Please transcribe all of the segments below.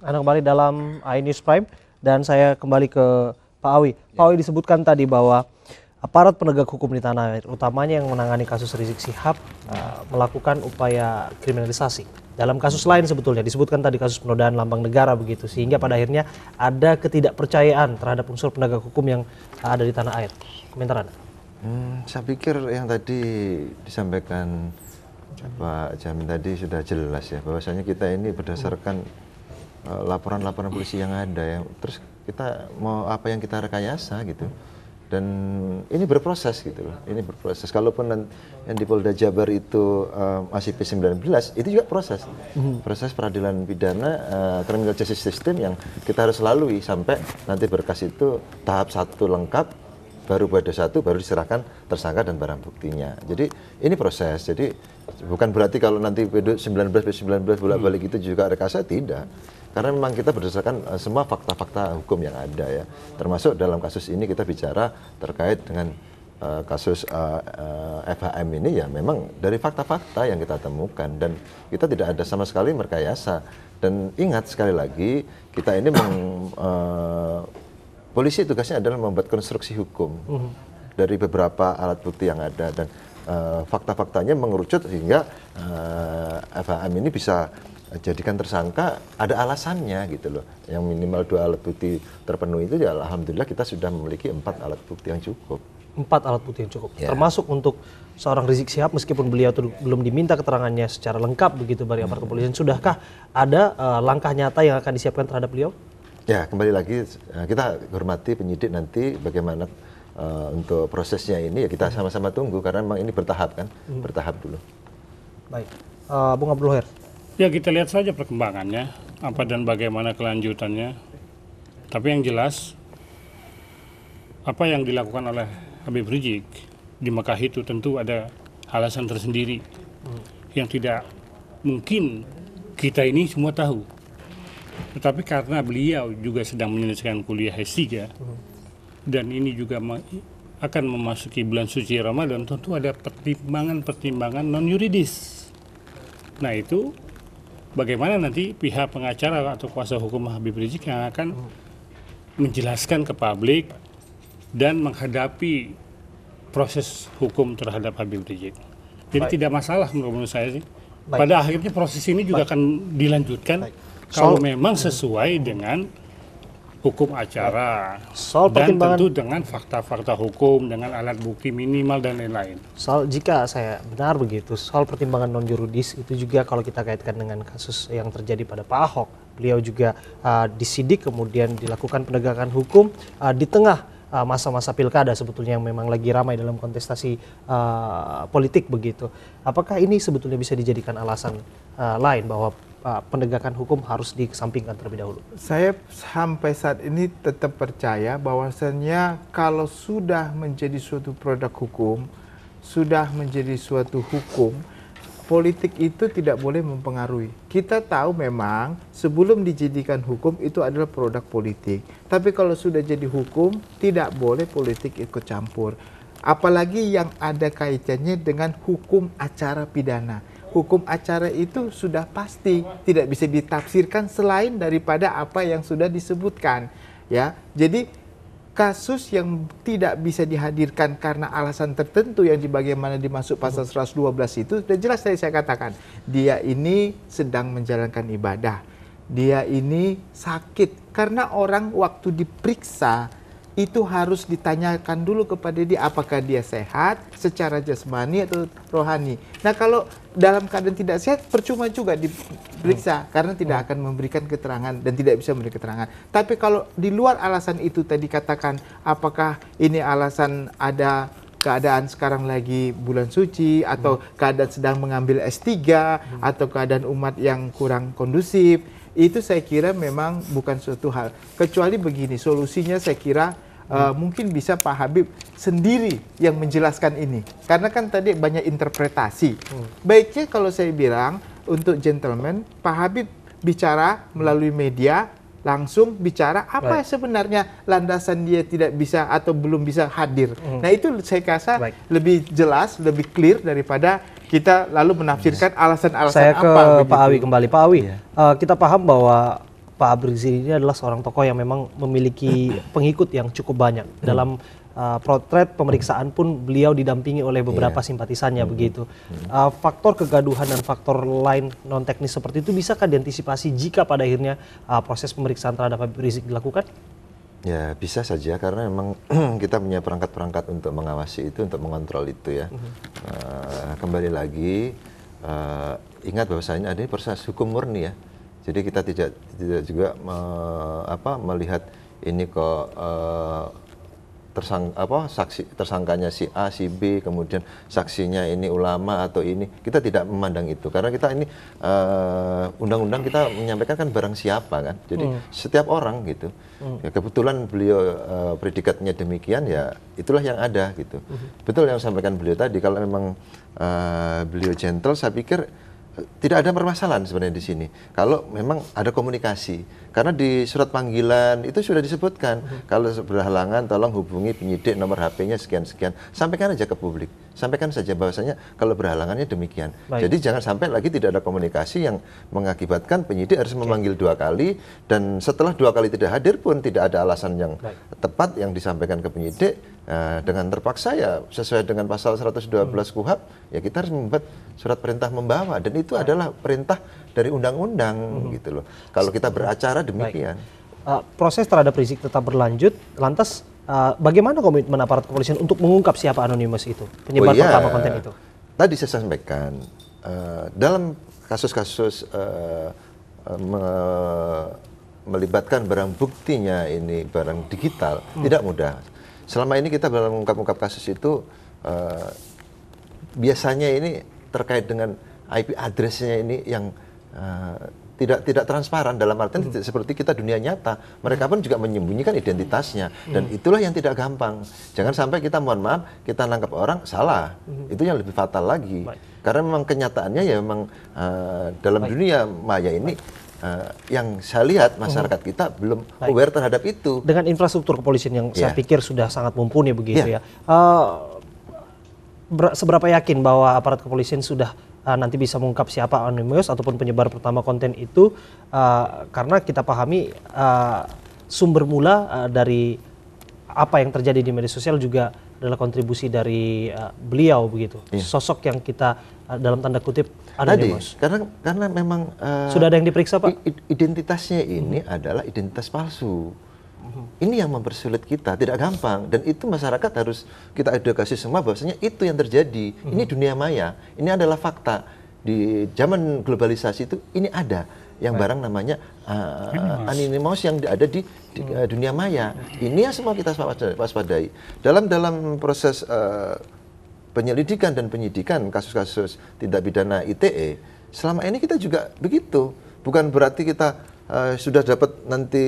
Anda kembali dalam iNews Prime dan saya kembali ke Pak Awi. Pak Awi, disebutkan tadi bahwa aparat penegak hukum di tanah air, utamanya yang menangani kasus Rizik Syihab, melakukan upaya kriminalisasi. Dalam kasus lain sebetulnya disebutkan tadi kasus penodaan lambang negara begitu, sehingga pada akhirnya ada ketidakpercayaan terhadap unsur penegak hukum yang ada di tanah air. Komentar Anda? Saya pikir yang tadi disampaikan Pak Jamin tadi sudah jelas ya, bahwasanya kita ini berdasarkan laporan-laporan polisi yang ada ya, terus kita mau apa yang kita rekayasa gitu, dan ini berproses gitu loh, ini berproses. Kalaupun yang di Polda Jabar itu masih P19, itu juga proses peradilan pidana, criminal justice system yang kita harus lalui sampai nanti berkas itu tahap 1 lengkap, baru pada 1 baru diserahkan tersangka dan barang buktinya. Jadi ini proses, jadi bukan berarti kalau nanti P19 bolak-balik itu juga rekayasa, tidak. Karena memang kita berdasarkan semua fakta-fakta hukum yang ada ya. Termasuk dalam kasus ini kita bicara terkait dengan kasus FHM ini ya, memang dari fakta-fakta yang kita temukan dan kita tidak ada sama sekali merekayasa. Dan ingat sekali lagi, kita ini polisi tugasnya adalah membuat konstruksi hukum dari beberapa alat bukti yang ada, dan fakta-faktanya mengerucut sehingga FHM ini bisa jadikan tersangka, ada alasannya gitu loh. Yang minimal 2 alat bukti terpenuhi itu ya, alhamdulillah kita sudah memiliki 4 alat bukti yang cukup. 4 alat bukti yang cukup, termasuk untuk seorang Rizik Syihab, meskipun beliau belum diminta keterangannya secara lengkap begitu dari aparat kepolisian. Sudahkah ada langkah nyata yang akan disiapkan terhadap beliau? Ya, kembali lagi kita hormati penyidik nanti bagaimana untuk prosesnya ini ya, kita sama-sama tunggu karena memang ini bertahap kan, bertahap dulu. Baik, Bung Abdul Hoer. Ya, kita lihat saja perkembangannya, apa dan bagaimana kelanjutannya. Tapi yang jelas, apa yang dilakukan oleh Habib Rizik di Mekah itu tentu ada alasan tersendiri yang tidak mungkin kita ini semua tahu. Tetapi karena beliau juga sedang menyelesaikan kuliah S3 dan ini juga akan memasuki bulan suci Ramadan, tentu ada pertimbangan-pertimbangan non-yuridis. Nah, itu bagaimana nanti pihak pengacara atau kuasa hukum Habib Rizik yang akan menjelaskan ke publik dan menghadapi proses hukum terhadap Habib Rizik. Jadi tidak masalah menurut saya sih. Pada akhirnya proses ini juga akan dilanjutkan kalau memang sesuai dengan hukum acara dan tentu dengan fakta-fakta hukum, dengan alat bukti minimal dan lain-lain. Soal, jika saya benar begitu, soal pertimbangan non-yuridis itu juga kalau kita kaitkan dengan kasus yang terjadi pada Pak Ahok, beliau juga disidik kemudian dilakukan penegakan hukum di tengah masa-masa pilkada sebetulnya yang memang lagi ramai dalam kontestasi politik begitu. Apakah ini sebetulnya bisa dijadikan alasan lain bahwa penegakan hukum harus dikesampingkan terlebih dahulu? Saya sampai saat ini tetap percaya bahwasannya kalau sudah menjadi suatu produk hukum, sudah menjadi suatu hukum, politik itu tidak boleh mempengaruhi. Kita tahu memang sebelum dijadikan hukum itu adalah produk politik. Tapi kalau sudah jadi hukum, tidak boleh politik ikut campur. Apalagi yang ada kaitannya dengan hukum acara pidana. Hukum acara itu sudah pasti tidak bisa ditafsirkan selain daripada apa yang sudah disebutkan, ya. Jadi kasus yang tidak bisa dihadirkan karena alasan tertentu yang bagaimana dimasuk pasal 112 itu sudah jelas saya katakan. Dia ini sedang menjalankan ibadah. Dia ini sakit karena orang waktu diperiksa itu harus ditanyakan dulu kepada dia apakah dia sehat secara jasmani atau rohani. Nah, kalau dalam keadaan tidak sehat percuma juga diperiksa karena tidak akan memberikan keterangan dan tidak bisa memberi keterangan. Tapi kalau di luar alasan itu tadi katakan apakah ini alasan ada keadaan sekarang lagi bulan suci atau keadaan sedang mengambil S3 atau keadaan umat yang kurang kondusif, itu saya kira memang bukan suatu hal. Kecuali begini, solusinya saya kira mungkin bisa Pak Habib sendiri yang menjelaskan ini. Karena kan tadi banyak interpretasi. Baiknya kalau saya bilang untuk gentleman, Pak Habib bicara melalui media, langsung bicara apa sebenarnya landasan dia tidak bisa atau belum bisa hadir. Nah, itu saya rasa lebih jelas, lebih clear daripada kita lalu menafsirkan alasan-alasan apa. Saya ke Pak Awi kembali. Pak Awi, kita paham bahwa Pak Habib Rizik ini adalah seorang tokoh yang memang memiliki pengikut yang cukup banyak. Dalam potret pemeriksaan pun beliau didampingi oleh beberapa simpatisannya begitu. Faktor kegaduhan dan faktor lain non teknis seperti itu bisakah diantisipasi jika pada akhirnya proses pemeriksaan terhadap Habib Rizik dilakukan? Ya bisa saja karena memang kita punya perangkat-perangkat untuk mengawasi itu, untuk mengontrol itu ya. Kembali lagi ingat bahwasanya ada proses hukum murni ya. Jadi kita tidak juga melihat ini kok tersangkanya si A, si B, kemudian saksinya ini ulama atau ini, kita tidak memandang itu karena kita ini undang-undang kita menyampaikan kan barang siapa kan, jadi setiap orang gitu. Ya, kebetulan beliau predikatnya demikian ya itulah yang ada gitu. Betul yang disampaikan beliau tadi, kalau memang beliau gentle, saya pikir tidak ada permasalahan sebenarnya di sini. Kalau memang ada komunikasi, karena di surat panggilan itu sudah disebutkan kalau berhalangan tolong hubungi penyidik nomor HP-nya sekian-sekian. Sampaikan aja ke publik, sampaikan saja bahwasanya kalau berhalangannya demikian. Baik. Jadi jangan sampai lagi tidak ada komunikasi yang mengakibatkan penyidik harus memanggil 2 kali dan setelah 2 kali tidak hadir pun tidak ada alasan yang tepat yang disampaikan ke penyidik. Dengan terpaksa ya sesuai dengan pasal 112 KUHP ya kita harus membuat surat perintah membawa dan itu adalah perintah dari undang-undang gitu loh. Kalau kita beracara demikian. Proses terhadap Rizik tetap berlanjut. Lantas bagaimana komitmen aparat kepolisian untuk mengungkap siapa anonimus itu, penyebar pertama konten itu? Tadi saya sampaikan dalam kasus-kasus melibatkan barang buktinya ini barang digital tidak mudah. Selama ini kita dalam mengungkap kasus itu biasanya ini terkait dengan IP address-nya ini yang tidak transparan, dalam artian seperti kita dunia nyata, mereka pun juga menyembunyikan identitasnya dan itulah yang tidak gampang. Jangan sampai kita mohon maaf kita nangkap orang salah, itu yang lebih fatal lagi. Karena memang kenyataannya ya memang dalam dunia maya ini yang saya lihat masyarakat kita belum aware terhadap itu. Dengan infrastruktur kepolisian yang saya pikir sudah sangat mumpuni begitu ya. Seberapa yakin bahwa aparat kepolisian sudah nanti bisa mengungkap siapa anonymous ataupun penyebar pertama konten itu, karena kita pahami sumber mula dari apa yang terjadi di media sosial juga adalah kontribusi dari beliau begitu. Sosok yang kita dalam tanda kutip anonymous. Karena memang sudah ada yang diperiksa, Pak? Identitasnya ini adalah identitas palsu. Ini yang mempersulit kita, tidak gampang dan itu masyarakat harus kita edukasi semua bahwasanya itu yang terjadi. Ini dunia maya, ini adalah fakta. Di zaman globalisasi itu ini ada yang barang namanya anonymous yang ada di dunia maya. Ini yang semua kita waspadai. Dalam proses penyelidikan dan penyidikan kasus-kasus tindak pidana ITE, selama ini kita juga begitu. Bukan berarti kita sudah dapat nanti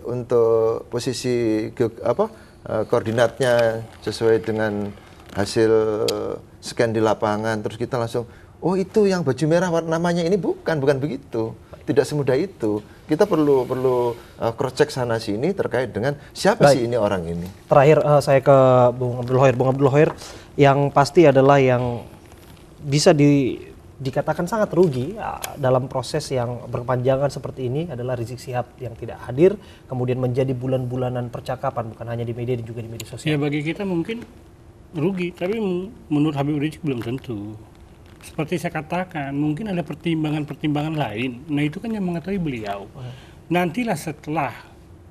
untuk posisi koordinatnya sesuai dengan hasil scan di lapangan, terus kita langsung, oh itu yang baju merah namanya ini, bukan begitu. Tidak semudah itu. Kita perlu cross check sana sini terkait dengan siapa sih ini orang ini. Terakhir saya ke Bung Abdul Hoir, yang pasti adalah yang bisa dikatakan sangat rugi dalam proses yang berkepanjangan seperti ini adalah Rizik Syihab yang tidak hadir, kemudian menjadi bulan-bulanan percakapan bukan hanya di media dan juga di media sosial. Ya bagi kita mungkin rugi, tapi menurut Habib Rizik belum tentu. Seperti saya katakan, mungkin ada pertimbangan-pertimbangan lain. Nah itu kan yang mengetahui beliau. Nantilah setelah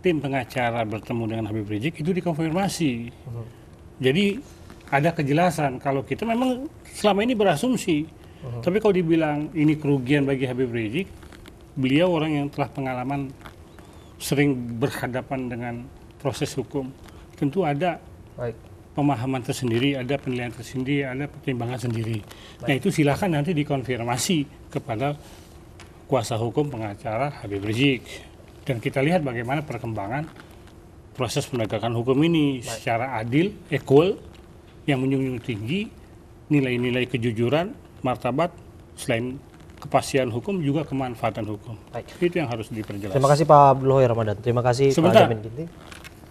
tim pengacara bertemu dengan Habib Rizik itu dikonfirmasi. Jadi ada kejelasan kalau kita memang selama ini berasumsi. Tapi kalau dibilang ini kerugian bagi Habib Rizik, beliau orang yang telah pengalaman sering berhadapan dengan proses hukum. Tentu ada pemahaman tersendiri, ada penilaian tersendiri, ada pertimbangan sendiri. Nah itu silakan nanti dikonfirmasi kepada kuasa hukum pengacara Habib Rizik. Dan kita lihat bagaimana perkembangan proses penegakan hukum ini secara adil, equal, yang menjunjung tinggi nilai-nilai kejujuran, martabat, selain kepastian hukum juga kemanfaatan hukum. Itu yang harus diperjelas. Terima kasih Pak Abdul Hoir Ramadan. Terima kasih Pak Jamin Ginting.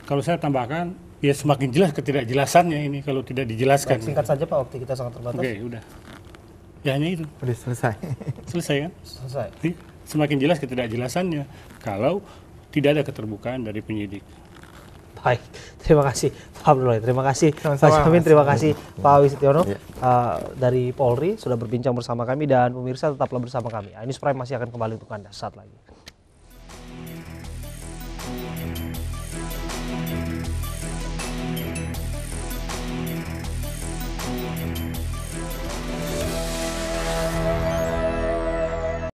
Kalau saya tambahkan, ya semakin jelas ketidakjelasannya ini kalau tidak dijelaskan. Singkat saja Pak, waktu kita sangat terbatas. Oke, udah. Ya hanya itu. Udah selesai. Selesai kan? Selesai. semakin jelas ketidakjelasannya kalau tidak ada keterbukaan dari penyidik. Baik, terima kasih Pak Abdul Wahid, terima kasih Pak Sama-sama, Jamin, Mas. terima kasih Pak Awi Setiono Ya. dari Polri sudah berbincang bersama kami, dan pemirsa tetaplah bersama kami. News Prime masih akan kembali untuk Anda saat lagi.